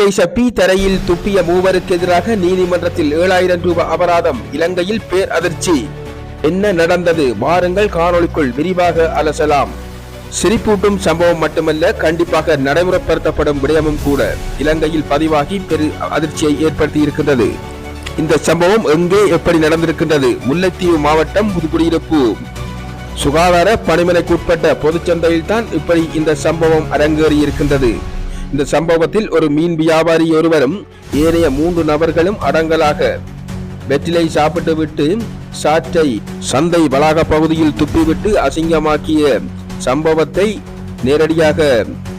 சப்பி தரையில் துப்பிய மூவருக்கு எதிராக நீதிமன்றத்தில் 7000 ரூபாய் அபராதம். இலங்கையில் பேர் அதிர்ச்சி. என்ன நடந்தது? வாருங்கள் காணொளிக்குள் விரிவாக அலசலாம். சிரிப்பூட்டும் சம்பவம் மட்டுமல்ல, கண்டிப்பாக நடைமுறைப்படுத்தப்படும் விடயமும் கூட இலங்கையில் பதிவாகி பெரு அதிர்ச்சியை ஏற்படுத்தி இருக்கின்றது. இந்த சம்பவம் எங்கே எப்படி நடந்திருக்கின்றது? முல்லைத்தீவு மாவட்டம் புதுக்குடியிருப்பு சுகாதார பணிமனைக்குட்பட்ட பொதுச்சந்தையில் தான் இப்படி இந்த சம்பவம் அரங்கேறி இருக்கின்றது. இந்த சம்பவத்தில் ஒரு மீன் வியாபாரி ஒருவரும் ஏனைய 3 நபர்களும் அடங்கலாக வெற்றிலை சாப்பிட்டு விட்டு சாற்றை சந்தை வளாக பகுதியில் துப்பிவிட்டு அசிங்கமாக்கிய சம்பவத்தை நேரடியாக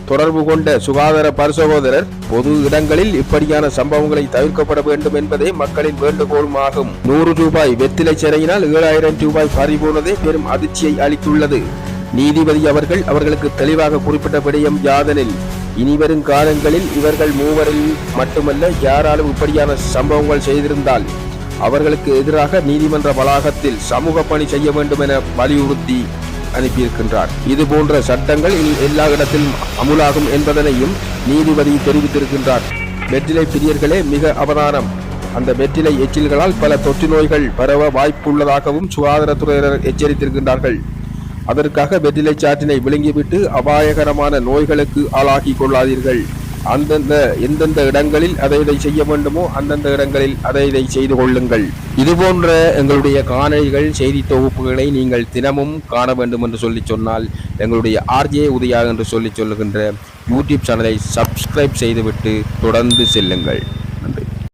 தொடர்பு கொண்ட சுகாதார பரிசோதகர் பொது இடங்களில் இப்படியான சம்பவங்களை தவிர்க்கப்பட வேண்டும் என்பதே மக்களின் வேண்டுகோளும் ஆகும். 100 ரூபாய் வெற்றிலை சிறையினால் 7000 ரூபாய் பறிபோனதே பெரும் அதிர்ச்சியை அளித்துள்ளது. நீதிபதி அவர்களுக்கு தெளிவாக குறிப்பிட்ட விடயம் யாதெனில், இனிவரும் காலங்களில் இவர்கள் மூவரில் மட்டுமல்ல, யாராலும் இப்படியான சம்பவங்கள் செய்திருந்தால் அவர்களுக்கு எதிராக நீதிமன்ற வளாகத்தில் சமூக பணி செய்ய வேண்டும் என வலியுறுத்தி அனுப்பியிருக்கின்றார். இது போன்ற சட்டங்கள் இனி எல்லா இடத்திலும் அமுலாகும் என்பதனையும் நீதிபதி தெரிவித்திருக்கின்றார். வெற்றிலை பிரியர்களே மிக அவதானம். அந்த வெற்றிலை எச்சில்களால் பல தொற்று நோய்கள் பரவ வாய்ப்புள்ளதாகவும் சுகாதாரத்துறையினர் எச்சரித்திருக்கின்றார்கள். அதற்காக வெற்றிலை சாற்றினை விழுங்கிவிட்டு அபாயகரமான நோய்களுக்கு ஆளாகி கொள்ளாதீர்கள். எந்தெந்த இடங்களில் அதை செய்ய வேண்டுமோ அந்தந்த இடங்களில் அதை செய்து கொள்ளுங்கள். இதுபோன்ற எங்களுடைய காணொளிகள், செய்தி தொகுப்புகளை நீங்கள் தினமும் காண வேண்டும் என்று சொன்னால் எங்களுடைய RJ உதயா என்று சொல்லுகின்ற யூடியூப் சேனலை சப்ஸ்கிரைப் செய்துவிட்டு தொடர்ந்து செல்லுங்கள்.